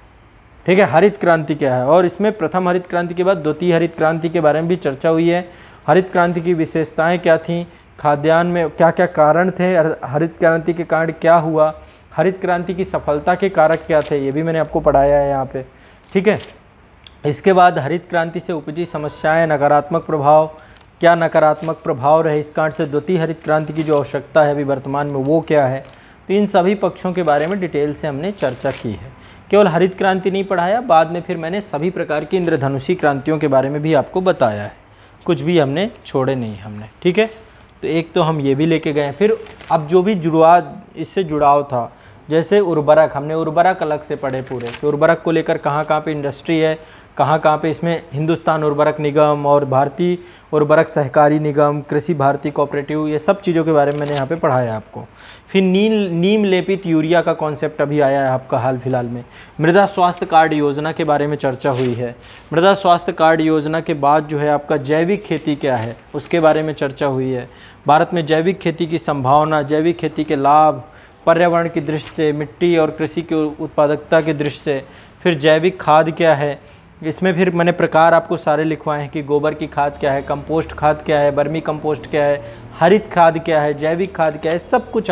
ठीक है, हरित क्रांति क्या है, और इसमें प्रथम हरित क्रांति के बाद द्वितीय हरित क्रांति के बारे में भी चर्चा हुई है। हरित क्रांति की विशेषताएं क्या थीं, खाद्यान्न में क्या क्या कारण थे, हरित क्रांति के कारण क्या हुआ, हरित क्रांति की सफलता के कारक क्या थे, ये भी मैंने आपको पढ़ाया है यहाँ पे, ठीक है। इसके बाद हरित क्रांति से उपजी समस्याएं, नकारात्मक प्रभाव, क्या नकारात्मक प्रभाव रहे इस कारण से, द्वितीय हरित क्रांति की जो आवश्यकता है अभी वर्तमान में वो क्या है। तो इन सभी पक्षों के बारे में डिटेल से हमने चर्चा की है। केवल हरित क्रांति नहीं पढ़ाया, बाद में फिर मैंने सभी प्रकार की इंद्रधनुषी क्रांतियों के बारे में भी आपको बताया है, कुछ भी हमने छोड़े नहीं हमने, ठीक है। तो एक तो हम ये भी लेके गए। फिर अब जो भी इससे जुड़ाव था, जैसे उर्वरक, हमने उर्वरक अलग से पढ़े पूरे कि उर्वरक को लेकर कहाँ कहाँ पे इंडस्ट्री है, कहाँ कहाँ पे इसमें हिंदुस्तान उर्वरक निगम और भारतीय उर्वरक सहकारी निगम, कृषि भारती कोऑपरेटिव, ये सब चीज़ों के बारे में मैंने यहाँ पे पढ़ाया आपको। फिर नीम लेपित यूरिया का कॉन्सेप्ट अभी आया है आपका हाल फिलहाल में। मृदा स्वास्थ्य कार्ड योजना के बारे में चर्चा हुई है। मृदा स्वास्थ्य कार्ड योजना के बाद जो है आपका जैविक खेती क्या है उसके बारे में चर्चा हुई है। भारत में जैविक खेती की संभावना, जैविक खेती के लाभ, पर्यावरण की दृष्टि से, मिट्टी और कृषि की उत्पादकता की दृष्टि से। फिर जैविक खाद क्या है, इसमें फिर मैंने प्रकार आपको सारे लिखवाए हैं कि गोबर की खाद क्या है, कंपोस्ट खाद क्या है, बर्मी कंपोस्ट क्या है, हरित खाद क्या है, जैविक खाद क्या है, सब कुछ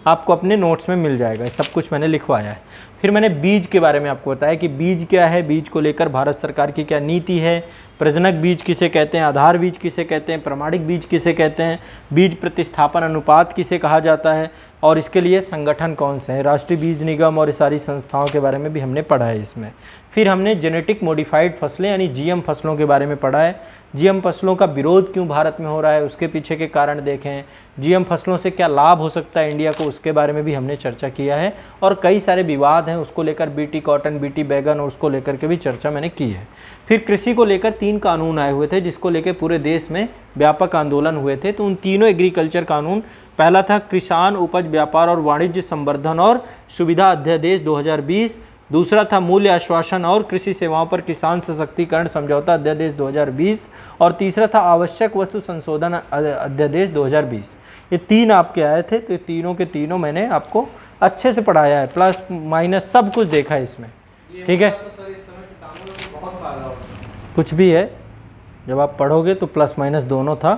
आपको अपने नोट्स में मिल जाएगा। सब कुछ मैंने लिखवाया है। फिर मैंने बीज के बारे में आपको बताया कि बीज क्या है, बीज को लेकर भारत सरकार की क्या नीति है, प्रजनक बीज किसे कहते हैं, आधार बीज किसे कहते हैं, प्रमाणिक बीज किसे कहते हैं, बीज प्रतिस्थापन अनुपात किसे कहा जाता है और इसके लिए संगठन कौन से हैं, राष्ट्रीय बीज निगम और सारी संस्थाओं के बारे में भी हमने पढ़ा है इसमें। फिर हमने जेनेटिक मॉडिफाइड फसलें यानी जीएम फसलों के बारे में पढ़ा है। जीएम फसलों का विरोध क्यों भारत में हो रहा है, उसके पीछे के कारण देखें। जीएम फसलों से क्या लाभ हो सकता है इंडिया को, उसके बारे में भी हमने चर्चा किया है। और कई सारे विवाद हैं उसको लेकर, बीटी कॉटन, बीटी बैगन, और उसको लेकर के भी चर्चा मैंने की है। फिर कृषि को लेकर 3 कानून आए हुए थे जिसको लेकर पूरे देश में व्यापक आंदोलन हुए थे। तो उन तीनों एग्रीकल्चर कानून, पहला था किसान उपज व्यापार और वाणिज्य संवर्धन और सुविधा अध्यादेश 2020, दूसरा था मूल्य आश्वासन और कृषि सेवाओं पर किसान सशक्तिकरण समझौता अध्यादेश 2020, और तीसरा था आवश्यक वस्तु संशोधन अध्यादेश 2020। ये 3 आपके आए थे। तो ये तीनों के तीनों मैंने आपको अच्छे से पढ़ाया है, प्लस माइनस सब कुछ देखा है इसमें, ठीक है। कुछ भी है, जब आप पढ़ोगे तो प्लस माइनस दोनों था,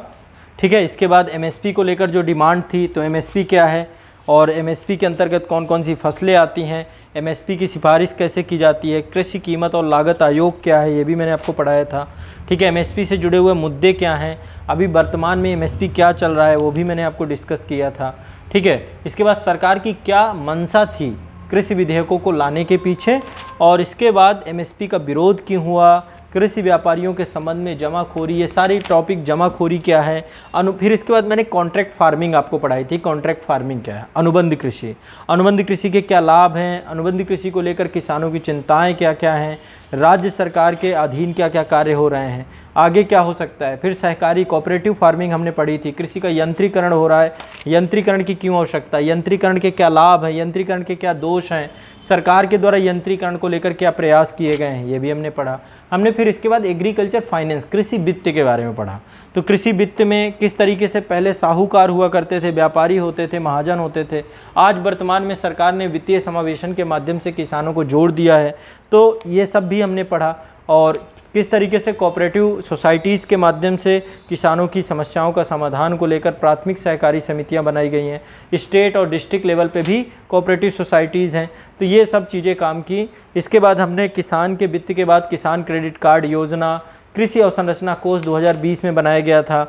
ठीक है। इसके बाद एमएसपी को लेकर जो डिमांड थी, तो एमएसपी क्या है और एमएसपी के अंतर्गत कौन कौन सी फसलें आती हैं, एमएसपी की सिफारिश कैसे की जाती है, कृषि कीमत और लागत आयोग क्या है, ये भी मैंने आपको पढ़ाया था, ठीक है। एमएसपी से जुड़े हुए मुद्दे क्या हैं, अभी वर्तमान में एमएसपी क्या चल रहा है, वो भी मैंने आपको डिस्कस किया था, ठीक है। इसके बाद सरकार की क्या मंशा थी कृषि विधेयकों को लाने के पीछे, और इसके बाद एमएसपी का विरोध क्यों हुआ, कृषि व्यापारियों के संबंध में जमाखोरी, ये सारी टॉपिक, जमाखोरी क्या है, फिर इसके बाद मैंने कॉन्ट्रैक्ट फार्मिंग आपको पढ़ाई थी। कॉन्ट्रैक्ट फार्मिंग क्या है, अनुबंध कृषि, अनुबंध कृषि के क्या लाभ हैं, अनुबंध कृषि को लेकर किसानों की चिंताएं क्या क्या हैं, राज्य सरकार के अधीन क्या क्या कार्य हो रहे हैं, आगे क्या हो सकता है। फिर सहकारी कोऑपरेटिव फार्मिंग हमने पढ़ी थी। कृषि का यंत्रीकरण हो रहा है, यंत्रीकरण की क्यों आवश्यकता है, यंत्रीकरण के क्या लाभ हैं, यंत्रीकरण के क्या दोष हैं, सरकार के द्वारा यंत्रीकरण को लेकर क्या प्रयास किए गए हैं, ये भी हमने पढ़ा। हमने फिर इसके बाद एग्रीकल्चर फाइनेंस, कृषि वित्त के बारे में पढ़ा। तो कृषि वित्त में किस तरीके से पहले साहूकार हुआ करते थे, व्यापारी होते थे, महाजन होते थे, आज वर्तमान में सरकार ने वित्तीय समावेशन के माध्यम से किसानों को जोड़ दिया है। तो ये सब भी हमने पढ़ा, और किस तरीके से कोऑपरेटिव सोसाइटीज़ के माध्यम से किसानों की समस्याओं का समाधान को लेकर प्राथमिक सहकारी समितियां बनाई गई हैं। स्टेट और डिस्ट्रिक्ट लेवल पे भी कोऑपरेटिव सोसाइटीज़ हैं। तो ये सब चीज़ें काम की। इसके बाद हमने किसान के वित्त के बाद किसान क्रेडिट कार्ड योजना, कृषि अवसंरचना कोष 2020 में बनाया गया था।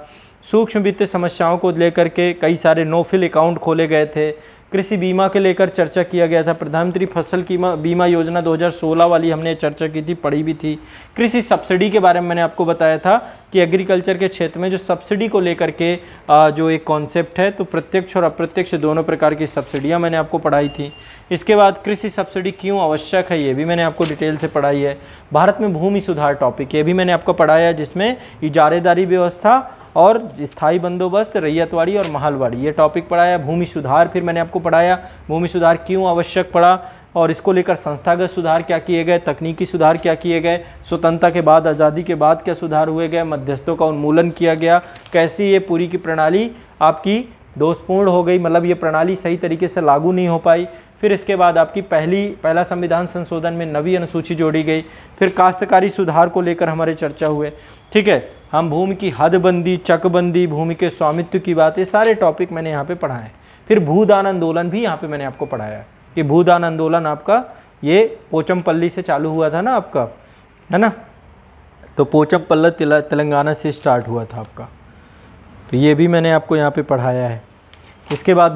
सूक्ष्म वित्त समस्याओं को लेकर के कई सारे नो-फिल अकाउंट खोले गए थे। कृषि बीमा के लेकर चर्चा किया गया था। प्रधानमंत्री फसल बीमा योजना 2016 वाली हमने चर्चा की थी, पढ़ी भी थी। कृषि सब्सिडी के बारे में मैंने आपको बताया था कि एग्रीकल्चर के क्षेत्र में जो सब्सिडी को लेकर के जो एक कॉन्सेप्ट है, तो प्रत्यक्ष और अप्रत्यक्ष दोनों प्रकार की सब्सिडियां मैंने आपको पढ़ाई थी। इसके बाद कृषि सब्सिडी क्यों आवश्यक है, ये भी मैंने आपको डिटेल से पढ़ाई है। भारत में भूमि सुधार टॉपिक, ये भी मैंने आपको पढ़ाया, जिसमें इजारेदारी व्यवस्था और स्थायी बंदोबस्त, रैयतवाड़ी और महलवाड़ी, ये टॉपिक पढ़ाया। भूमि सुधार फिर मैंने आपको पढ़ाया, भूमि सुधार क्यों आवश्यक पड़ा, और इसको लेकर संस्थागत सुधार क्या किए गए, तकनीकी सुधार क्या किए गए, स्वतंत्रता के बाद, आज़ादी के बाद क्या सुधार हुए गए, मध्यस्थों का उन्मूलन किया गया, कैसी ये पूरी की प्रणाली आपकी दोषपूर्ण हो गई, मतलब ये प्रणाली सही तरीके से लागू नहीं हो पाई। फिर इसके बाद आपकी पहला संविधान संशोधन में नवी अनुसूची जोड़ी गई। फिर काश्तकारी सुधार को लेकर हमारे चर्चा हुए, ठीक है। हम भूमि की हदबंदी, चकबंदी, भूमि के स्वामित्व की बात, ये सारे टॉपिक मैंने यहाँ पे पढ़ाए। फिर भूदान आंदोलन भी यहाँ पे मैंने आपको पढ़ाया कि भूदान आंदोलन आपका ये पोचमपल्ली से चालू हुआ था ना आपका, है ना। तो पोचमपल्ली तेलंगाना से स्टार्ट हुआ था आपका, तो ये भी मैंने आपको यहाँ पे पढ़ाया है। इसके बाद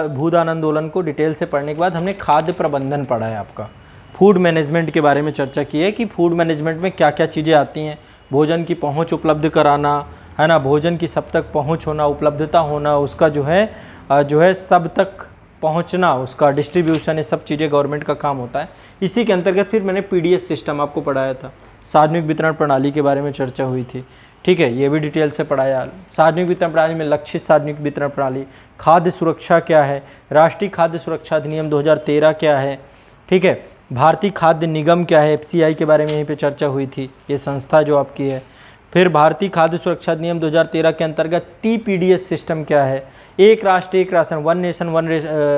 भूदान आंदोलन को डिटेल से पढ़ने के बाद हमने खाद्य प्रबंधन पढ़ा है आपका। फूड मैनेजमेंट के बारे में चर्चा की है कि फूड मैनेजमेंट में क्या क्या चीज़ें आती हैं। भोजन की पहुंच उपलब्ध कराना, है ना, भोजन की सब तक पहुंच होना, उपलब्धता होना, उसका जो है सब तक पहुंचना, उसका डिस्ट्रीब्यूशन, ये सब चीज़ें गवर्नमेंट का काम होता है। इसी के अंतर्गत फिर मैंने पीडीएस सिस्टम आपको पढ़ाया था, सार्वजनिक वितरण प्रणाली के बारे में चर्चा हुई थी, ठीक है, ये भी डिटेल से पढ़ाया। सार्वजनिक वितरण प्रणाली में लक्षित सार्वजनिक वितरण प्रणाली, खाद्य सुरक्षा क्या है, राष्ट्रीय खाद्य सुरक्षा अधिनियम 2013 क्या है, ठीक है, भारतीय खाद्य निगम क्या है, एफसीआई के बारे में यहीं पे चर्चा हुई थी, ये संस्था जो आपकी है। फिर भारतीय खाद्य सुरक्षा अधिनियम 2013 के अंतर्गत टीपीडीएस सिस्टम क्या है, एक राष्ट्र एक ration, one nation one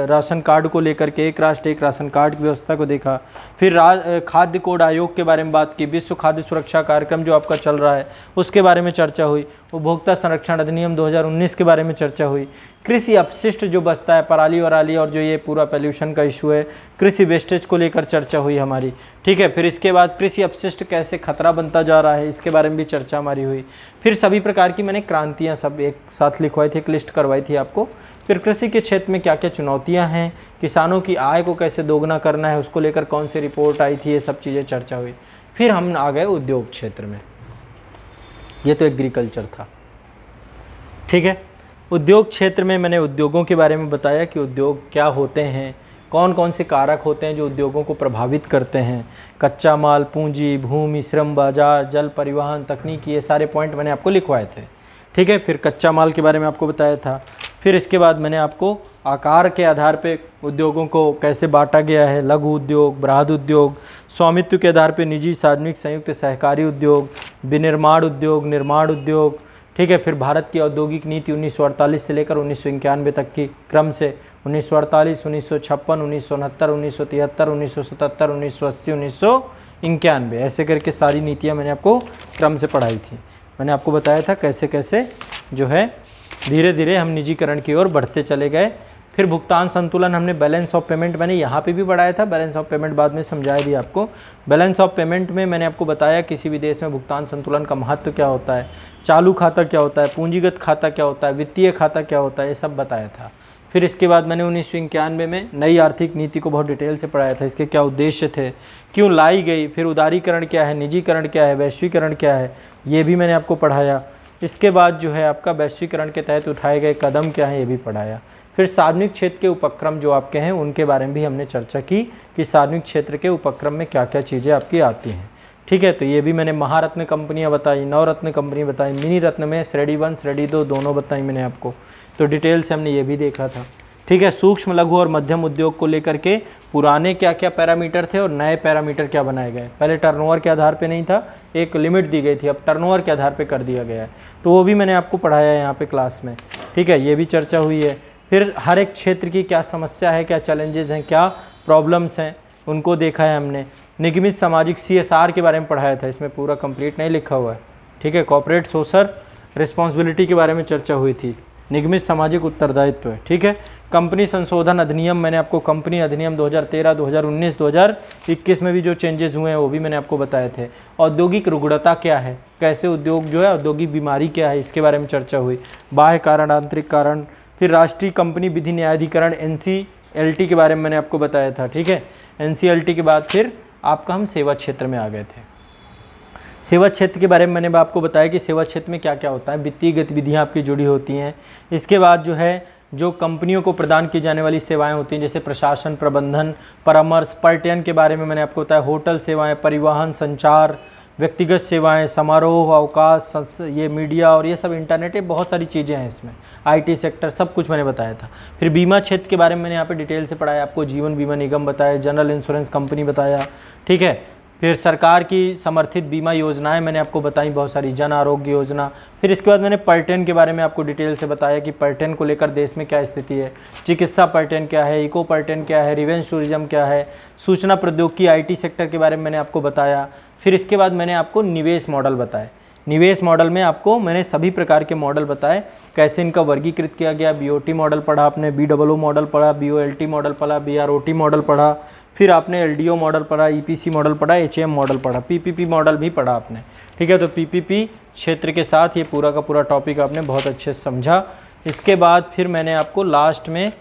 ration card को लेकर के एक राष्ट्र एक राशन कार्ड की व्यवस्था को देखा। फिर खाद्य कोड आयोग के बारे में बात की, विश्व खाद्य सुरक्षा कार्यक्रम जो आपका चल रहा है उसके बारे में चर्चा हुई, उपभोक्ता संरक्षण अधिनियम 2019 के बारे में चर्चा हुई, कृषि अपशिष्ट जो बचता है, पराली वराली और जो ये पूरा पोल्यूशन का इशू है, कृषि वेस्टेज को लेकर चर्चा हुई हमारी, ठीक है। फिर इसके बाद कृषि अपशिष्ट कैसे खतरा बनता जा रहा है, इसके बारे में भी चर्चा हमारी हुई। फिर सभी प्रकार की मैंने क्रांतियाँ सब एक साथ लिखवाई थी, एक लिस्ट करवाई थी आपको। फिर कृषि के क्षेत्र में क्या क्या चुनौतियाँ हैं, किसानों की आय को कैसे दोगुना करना है, उसको लेकर कौन सी रिपोर्ट आई थी, ये सब चीज़ें चर्चा हुई। फिर हम आ गए उद्योग क्षेत्र में, ये तो एग्रीकल्चर था, ठीक है। उद्योग क्षेत्र में मैंने उद्योगों के बारे में बताया कि उद्योग क्या होते हैं, कौन कौन से कारक होते हैं जो उद्योगों को प्रभावित करते हैं, कच्चा माल, पूंजी, भूमि, श्रम, बाजार, जल परिवहन, तकनीकी, ये सारे पॉइंट मैंने आपको लिखवाए थे, ठीक है। फिर कच्चा माल के बारे में आपको बताया था। फिर इसके बाद मैंने आपको आकार के आधार पे उद्योगों को कैसे बांटा गया है, लघु उद्योग, बृहद उद्योग, स्वामित्व के आधार पे निजी, सार्वजनिक, संयुक्त, सहकारी उद्योग, विनिर्माण उद्योग, निर्माण उद्योग, ठीक है। फिर भारत की औद्योगिक नीति 1948 से लेकर 1991 तक की क्रम से 1948, 1956, 1969, 1973, 1977, 1980, 1991, ऐसे करके सारी नीतियाँ मैंने आपको क्रम से पढ़ाई थी। मैंने आपको बताया था कैसे कैसे जो है धीरे धीरे हम निजीकरण की ओर बढ़ते चले गए। फिर भुगतान संतुलन हमने बैलेंस ऑफ पेमेंट मैंने यहाँ पे भी पढ़ाया था, बैलेंस ऑफ पेमेंट बाद में समझाया भी आपको। बैलेंस ऑफ पेमेंट में मैंने आपको बताया किसी भी देश में भुगतान संतुलन का महत्व क्या होता है, चालू खाता क्या होता है, पूंजीगत खाता क्या होता है, वित्तीय खाता क्या होता है, ये सब बताया था। फिर इसके बाद मैंने 1991 में नई आर्थिक नीति को बहुत डिटेल से पढ़ाया था, इसके क्या उद्देश्य थे, क्यों लाई गई, फिर उदारीकरण क्या है, निजीकरण क्या है, वैश्वीकरण क्या है, ये भी मैंने आपको पढ़ाया। इसके बाद जो है आपका वैश्वीकरण के तहत उठाए गए कदम क्या हैं, ये भी पढ़ाया। फिर सार्वजनिक क्षेत्र के उपक्रम जो आपके हैं उनके बारे में भी हमने चर्चा की कि सार्वजनिक क्षेत्र के उपक्रम में क्या क्या चीज़ें आपकी आती हैं, ठीक है। तो ये भी मैंने महारत्न कंपनियां बताई, नवरत्न कंपनी बताई, मिनी रत्न में श्रेणी 1 श्रेणी 2 दोनों बताई मैंने आपको, तो डिटेल से हमने ये भी देखा था, ठीक है। सूक्ष्म, लघु और मध्यम उद्योग को लेकर के पुराने क्या क्या पैरामीटर थे और नए पैरामीटर क्या बनाए गए। पहले टर्नओवर के आधार पे नहीं था, एक लिमिट दी गई थी, अब टर्नओवर के आधार पे कर दिया गया है, तो वो भी मैंने आपको पढ़ाया है यहाँ पे क्लास में, ठीक है। ये भी चर्चा हुई है। फिर हर एक क्षेत्र की क्या समस्या है, क्या चैलेंजेस हैं, क्या प्रॉब्लम्स हैं, उनको देखा है हमने। निगमित सामाजिक CSR के बारे में पढ़ाया था, इसमें पूरा कंप्लीट नहीं लिखा हुआ है, ठीक है। कॉर्पोरेट सोशल रिस्पॉन्सिबिलिटी के बारे में चर्चा हुई थी, निगमित सामाजिक उत्तरदायित्व है, ठीक है। कंपनी संशोधन अधिनियम मैंने आपको कंपनी अधिनियम 2013, 2019, 2021 में भी जो चेंजेस हुए हैं वो भी मैंने आपको बताए थे। औद्योगिक रुग्णता क्या है, कैसे उद्योग जो है औद्योगिक बीमारी क्या है, इसके बारे में चर्चा हुई। बाह्य कारण, आंतरिक कारण। फिर राष्ट्रीय कंपनी विधि न्यायाधिकरण NCLT के बारे में मैंने आपको बताया था, ठीक है। NCLT के बाद फिर आपका हम सेवा क्षेत्र में आ गए थे। सेवा क्षेत्र के बारे में मैंने आपको बताया कि सेवा क्षेत्र में क्या क्या होता है, वित्तीय गतिविधियां आपकी जुड़ी होती हैं। इसके बाद जो है जो कंपनियों को प्रदान की जाने वाली सेवाएं होती हैं, जैसे प्रशासन, प्रबंधन, परामर्श, पर्यटन के बारे में मैंने आपको बताया, होटल सेवाएं, परिवहन, संचार, व्यक्तिगत सेवाएं, समारोह, अवकाश, ये मीडिया और ये सब इंटरनेट, ये बहुत सारी चीज़ें हैं इसमें, IT सेक्टर, सब कुछ मैंने बताया था। फिर बीमा क्षेत्र के बारे में मैंने यहाँ पे डिटेल से पढ़ाया आपको, जीवन बीमा निगम बताया, जनरल इंश्योरेंस कंपनी बताया, ठीक है। फिर सरकार की समर्थित बीमा योजनाएं मैंने आपको बताई बहुत सारी, जन आरोग्य योजना। फिर इसके बाद मैंने पर्यटन के बारे में आपको डिटेल से बताया कि पर्यटन को लेकर देश में क्या स्थिति है, चिकित्सा पर्यटन क्या है, इको पर्यटन क्या है, रिवेंज टूरिज्म क्या है, सूचना प्रौद्योगिकी IT सेक्टर के बारे में मैंने आपको बताया। फिर इसके बाद मैंने आपको निवेश मॉडल बताए, निवेश मॉडल में आपको मैंने सभी प्रकार के मॉडल बताए, कैसे इनका वर्गीकृत किया गया। BOT मॉडल पढ़ा आपने, BOO मॉडल पढ़ा, BOLT मॉडल पढ़ा, BROT मॉडल पढ़ा, फिर आपने LDO मॉडल पढ़ा, EPC मॉडल पढ़ा, HAM मॉडल पढ़ा, PPP मॉडल भी पढ़ा आपने, ठीक है। तो PPP क्षेत्र के साथ ये पूरा का पूरा टॉपिक आपने बहुत अच्छे से समझा। इसके बाद फिर मैंने आपको लास्ट में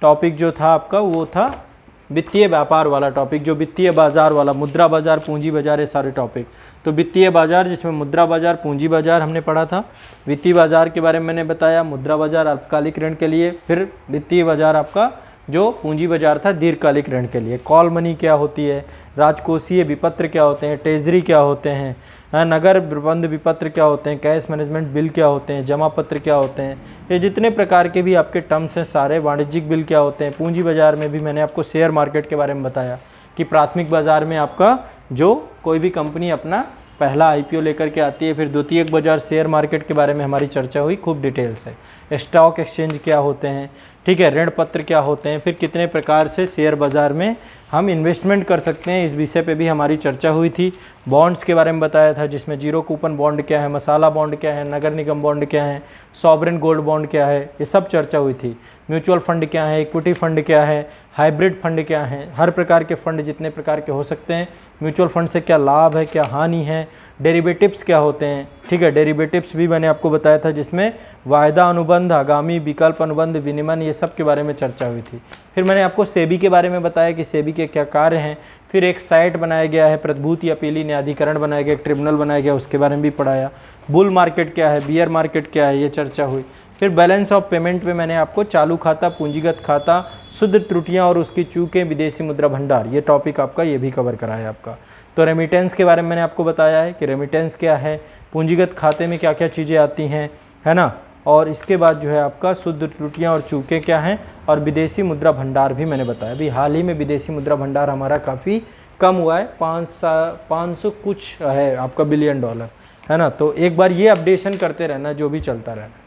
टॉपिक जो था आपका वो था वित्तीय व्यापार वाला टॉपिक, जो वित्तीय बाजार वाला, मुद्रा बाजार, पूंजी बाजार, ये सारे टॉपिक। तो वित्तीय बाजार जिसमें मुद्रा बाजार, पूंजी बाजार हमने पढ़ा था, वित्तीय बाजार के बारे में मैंने बताया, मुद्रा बाजार अल्पकालिक ऋण के लिए, फिर वित्तीय बाजार आपका जो पूंजी बाजार था दीर्घकालिक ऋण के लिए। कॉल मनी क्या होती है, राजकोषीय विपत्र क्या होते हैं, ट्रेजरी क्या होते हैं, नगर प्रबंध विपत्र क्या होते हैं, कैश मैनेजमेंट बिल क्या होते हैं, जमा पत्र क्या होते हैं, ये जितने प्रकार के भी आपके टर्म्स हैं सारे, वाणिज्यिक बिल क्या होते हैं। पूंजी बाजार में भी मैंने आपको शेयर मार्केट के बारे में बताया कि प्राथमिक बाजार में आपका जो कोई भी कंपनी अपना पहला आईपीओ लेकर के आती है, फिर द्वितीयक बाजार शेयर मार्केट के बारे में हमारी चर्चा हुई, खूब डिटेल से। स्टॉक एक्सचेंज क्या होते हैं, ठीक है, ऋण पत्र क्या होते हैं, फिर कितने प्रकार से शेयर बाज़ार में हम इन्वेस्टमेंट कर सकते हैं, इस विषय पे भी हमारी चर्चा हुई थी। बॉन्ड्स के बारे में बताया था, जिसमें जीरो कूपन बॉन्ड क्या है, मसाला बॉन्ड क्या है, नगर निगम बॉन्ड क्या है, सॉवरेन गोल्ड बॉन्ड क्या है, ये सब चर्चा हुई थी। म्यूचुअल फंड क्या है, इक्विटी फंड क्या है, हाइब्रिड फंड क्या है, हर प्रकार के फंड जितने प्रकार के हो सकते हैं, म्यूचुअल फंड से क्या लाभ है, क्या हानि है, डेरिवेटिव्स क्या होते हैं, ठीक है, डेरिवेटिव्स भी मैंने आपको बताया था, जिसमें वायदा अनुबंध, आगामी विकल्प अनुबंध, विनिमय, ये सब के बारे में चर्चा हुई थी। फिर मैंने आपको सेबी के बारे में बताया कि सेबी के क्या कार्य हैं। फिर एक साइट बनाया गया है, प्रतिभूति अपीली न्यायाधिकरण बनाया गया, एक ट्रिब्यूनल बनाया गया, उसके बारे में भी पढ़ाया। बुल मार्केट क्या है, बियर मार्केट क्या है, ये चर्चा हुई। फिर बैलेंस ऑफ पेमेंट में मैंने आपको चालू खाता, पूंजीगत खाता, शुद्ध त्रुटियां और उसकी चूकें, विदेशी मुद्रा भंडार, ये टॉपिक आपका ये भी कवर करा है आपका। तो रेमिटेंस के बारे में मैंने आपको बताया है कि रेमिटेंस क्या है, पूंजीगत खाते में क्या क्या चीज़ें आती हैं, है ना, और इसके बाद जो है आपका शुद्ध त्रुटियां और चूकें क्या हैं, और विदेशी मुद्रा भंडार भी मैंने बताया। अभी हाल ही में विदेशी मुद्रा भंडार हमारा काफ़ी कम हुआ है, 500 कुछ है आपका बिलियन डॉलर, है ना। तो एक बार ये अपडेशन करते रहना, जो भी चलता रहना।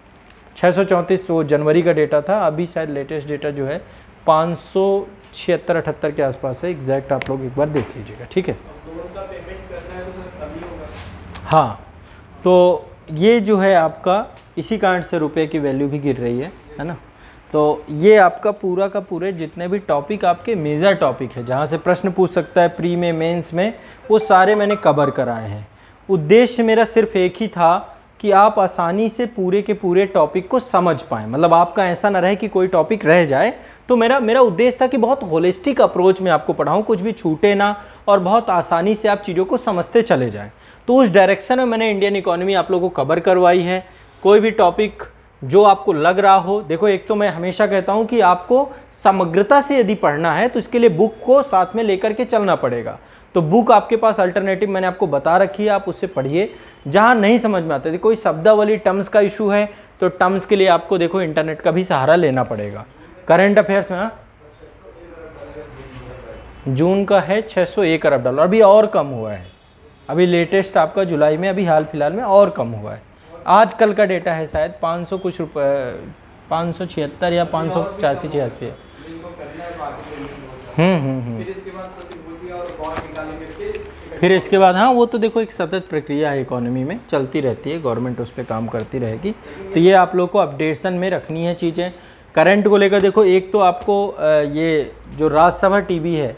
634 वो जनवरी का डेटा था, अभी शायद लेटेस्ट डेटा जो है 576-78 के आसपास है, एग्जैक्ट आप लोग एक बार देख लीजिएगा, ठीक है। हाँ, तो ये जो है आपका इसी कारण से रुपए की वैल्यू भी गिर रही है ना। तो ये आपका पूरा का पूरे जितने भी टॉपिक आपके मेजर टॉपिक है, जहाँ से प्रश्न पूछ सकता है प्री में, मेंस में, वो सारे मैंने कवर कराए हैं। उद्देश्य मेरा सिर्फ एक ही था कि आप आसानी से पूरे के पूरे टॉपिक को समझ पाएँ, मतलब आपका ऐसा ना रहे कि कोई टॉपिक रह जाए। तो मेरा उद्देश्य था कि बहुत होलिस्टिक अप्रोच में आपको पढ़ाऊँ, कुछ भी छूटे ना, और बहुत आसानी से आप चीज़ों को समझते चले जाएँ। तो उस डायरेक्शन में मैंने इंडियन इकोनॉमी आप लोगों को कवर करवाई है। कोई भी टॉपिक जो आपको लग रहा हो, देखो एक तो मैं हमेशा कहता हूँ कि आपको समग्रता से यदि पढ़ना है तो इसके लिए बुक को साथ में लेकर के चलना पड़ेगा। तो बुक आपके पास अल्टरनेटिव मैंने आपको बता रखी है, आप उससे पढ़िए। जहाँ नहीं समझ में आते थे, कोई शब्दावली टर्म्स का इशू है, तो टर्म्स के लिए आपको देखो इंटरनेट का भी सहारा लेना पड़ेगा। करंट अफेयर्स में जून का है 601 अरब डॉलर, अभी और कम हुआ है, अभी लेटेस्ट आपका जुलाई में, अभी हाल फिलहाल में और कम हुआ है। आज कल का डेटा है शायद 500 कुछ रुपये, 576 या 585-86 है। फिर इसके बाद हाँ, वो तो देखो एक सतत प्रक्रिया है, इकोनॉमी में चलती रहती है, गवर्नमेंट उस पर काम करती रहेगी। तो ये आप लोग को अपडेशन में रखनी है चीज़ें। करंट को लेकर देखो, एक तो आपको ये जो राज्यसभा टीवी है,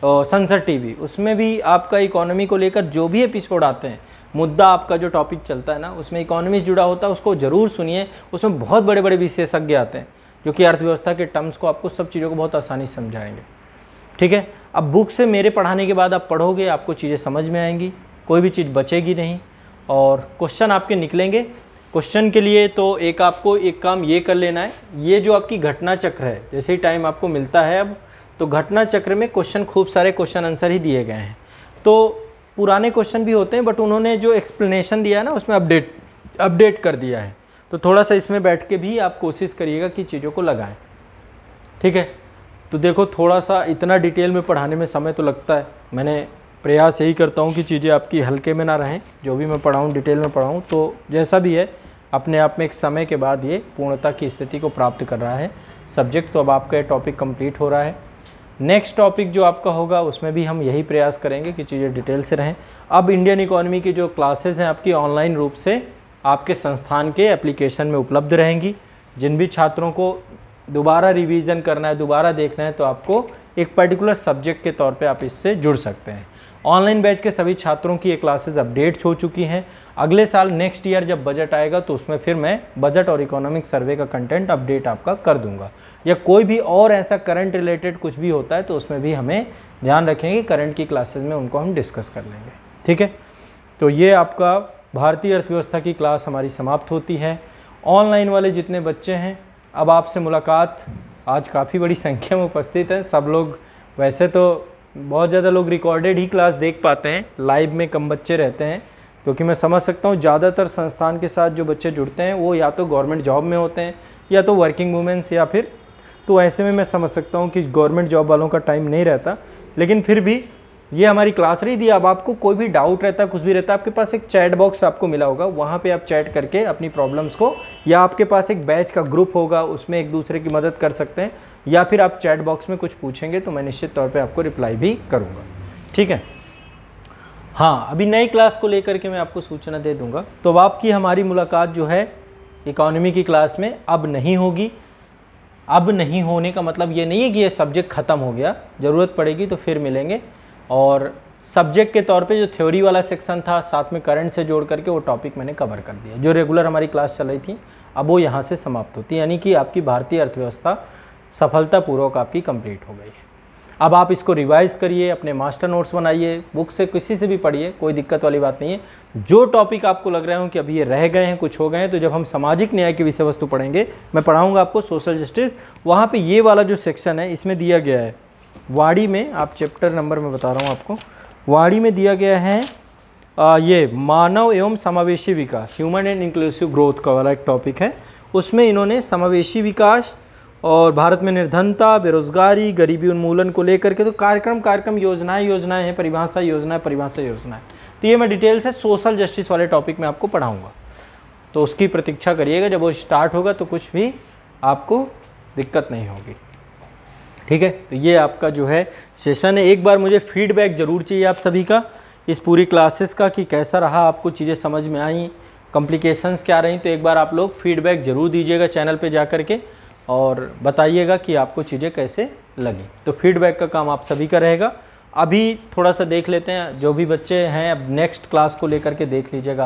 संसद टीवी, उसमें भी आपका इकोनॉमी को लेकर जो भी एपिसोड आते हैं, मुद्दा आपका जो टॉपिक चलता है ना, उसमें इकोनॉमी से जुड़ा होता है, उसको ज़रूर सुनिए। उसमें बहुत बड़े बड़े विशेषज्ञ आते हैं जो कि अर्थव्यवस्था के टर्म्स को, आपको सब चीज़ों को बहुत आसानी से समझाएंगे, ठीक है। अब बुक से मेरे पढ़ाने के बाद आप पढ़ोगे, आपको चीज़ें समझ में आएंगी, कोई भी चीज़ बचेगी नहीं, और क्वेश्चन आपके निकलेंगे। क्वेश्चन के लिए तो एक आपको एक काम ये कर लेना है, ये जो आपकी घटना चक्र है, जैसे ही टाइम आपको मिलता है अब, तो घटना चक्र में क्वेश्चन, खूब सारे क्वेश्चन आंसर ही दिए गए हैं। तो पुराने क्वेश्चन भी होते हैं, बट उन्होंने जो एक्सप्लेनेशन दिया है ना, उसमें अपडेट कर दिया है। तो थोड़ा सा इसमें बैठ के भी आप कोशिश करिएगा कि चीज़ों को लगाएं, ठीक है। तो देखो थोड़ा सा इतना डिटेल में पढ़ाने में समय तो लगता है, मैंने प्रयास यही करता हूँ कि चीज़ें आपकी हल्के में ना रहें, जो भी मैं पढ़ाऊँ डिटेल में पढ़ाऊँ। तो जैसा भी है, अपने आप में एक समय के बाद ये पूर्णता की स्थिति को प्राप्त कर रहा है सब्जेक्ट। तो अब आपका ये टॉपिक कंप्लीट हो रहा है। नेक्स्ट टॉपिक जो आपका होगा, उसमें भी हम यही प्रयास करेंगे कि चीज़ें डिटेल से रहें। अब इंडियन इकोनॉमी की जो क्लासेस हैं आपकी ऑनलाइन रूप से आपके संस्थान के एप्लीकेशन में उपलब्ध रहेंगी। जिन भी छात्रों को दोबारा रिवीजन करना है, दोबारा देखना है, तो आपको एक पर्टिकुलर सब्जेक्ट के तौर पे आप इससे जुड़ सकते हैं। ऑनलाइन बैच के सभी छात्रों की ये क्लासेस अपडेट्स हो चुकी हैं। अगले साल नेक्स्ट ईयर जब बजट आएगा, तो उसमें फिर मैं बजट और इकोनॉमिक सर्वे का कंटेंट अपडेट आपका कर दूंगा, या कोई भी और ऐसा करंट रिलेटेड कुछ भी होता है तो उसमें भी हमें ध्यान रखेंगे, करंट की क्लासेस में उनको हम डिस्कस कर लेंगे, ठीक है। तो ये आपका भारतीय अर्थव्यवस्था की क्लास हमारी समाप्त होती है। ऑनलाइन वाले जितने बच्चे हैं, अब आपसे मुलाकात आज काफ़ी बड़ी संख्या में उपस्थित हैं सब लोग। वैसे तो बहुत ज़्यादा लोग रिकॉर्डेड ही क्लास देख पाते हैं, लाइव में कम बच्चे रहते हैं, क्योंकि मैं समझ सकता हूँ ज़्यादातर संस्थान के साथ जो बच्चे जुड़ते हैं वो या तो गवर्नमेंट जॉब में होते हैं या तो वर्किंग वूमेंस, या फिर तो ऐसे में मैं समझ सकता हूँ कि गवर्नमेंट जॉब वालों का टाइम नहीं रहता। लेकिन फिर भी ये हमारी क्लास रही थी। अब आपको कोई भी डाउट रहता है, कुछ भी रहता है, आपके पास एक चैट बॉक्स आपको मिला होगा, वहाँ पे आप चैट करके अपनी प्रॉब्लम्स को, या आपके पास एक बैच का ग्रुप होगा उसमें एक दूसरे की मदद कर सकते हैं, या फिर आप चैट बॉक्स में कुछ पूछेंगे तो मैं निश्चित तौर पे आपको रिप्लाई भी करूँगा। ठीक है। हाँ, अभी नई क्लास को लेकर के मैं आपको सूचना दे दूँगा। तो अब आपकी हमारी मुलाकात जो है इकोनॉमी की क्लास में अब नहीं होगी। अब नहीं होने का मतलब ये नहीं है कि ये सब्जेक्ट ख़त्म हो गया, ज़रूरत पड़ेगी तो फिर मिलेंगे। और सब्जेक्ट के तौर पे जो थ्योरी वाला सेक्शन था साथ में करंट से जोड़ करके वो टॉपिक मैंने कवर कर दिया। जो रेगुलर हमारी क्लास चल रही थी अब वो यहाँ से समाप्त होती है, यानी कि आपकी भारतीय अर्थव्यवस्था सफलतापूर्वक आपकी कंप्लीट हो गई है। अब आप इसको रिवाइज़ करिए, अपने मास्टर नोट्स बनाइए, बुक से किसी से भी पढ़िए, कोई दिक्कत वाली बात नहीं है। जो टॉपिक आपको लग रहे हो कि अभी ये रह गए हैं, कुछ हो गए हैं, तो जब हम सामाजिक न्याय की विषय वस्तु पढ़ेंगे, मैं पढ़ाऊँगा आपको सोशल जस्टिस, वहाँ पर ये वाला जो सेक्शन है इसमें दिया गया है वाड़ी में, आप चैप्टर नंबर में बता रहा हूँ आपको, वाड़ी में दिया गया है ये मानव एवं समावेशी विकास, ह्यूमन एंड इंक्लूसिव ग्रोथ का वाला एक टॉपिक है। उसमें इन्होंने समावेशी विकास और भारत में निर्धनता, बेरोजगारी, गरीबी उन्मूलन को लेकर के तो कार्यक्रम योजनाएं हैं, परिभाषा योजनाएं। तो ये मैं डिटेल से सोशल जस्टिस वाले टॉपिक में आपको पढ़ाऊँगा, तो उसकी प्रतीक्षा करिएगा। जब वो स्टार्ट होगा तो कुछ भी आपको दिक्कत नहीं होगी। ठीक है, तो ये आपका जो है सेशन है। एक बार मुझे फीडबैक ज़रूर चाहिए आप सभी का इस पूरी क्लासेस का, कि कैसा रहा, आपको चीज़ें समझ में आई, कॉम्प्लिकेशंस क्या रही। तो एक बार आप लोग फीडबैक ज़रूर दीजिएगा चैनल पे जा कर के, और बताइएगा कि आपको चीज़ें कैसे लगी। तो फीडबैक का काम आप सभी का रहेगा। अभी थोड़ा सा देख लेते हैं, जो भी बच्चे हैं अब नेक्स्ट क्लास को लेकर के देख लीजिएगा।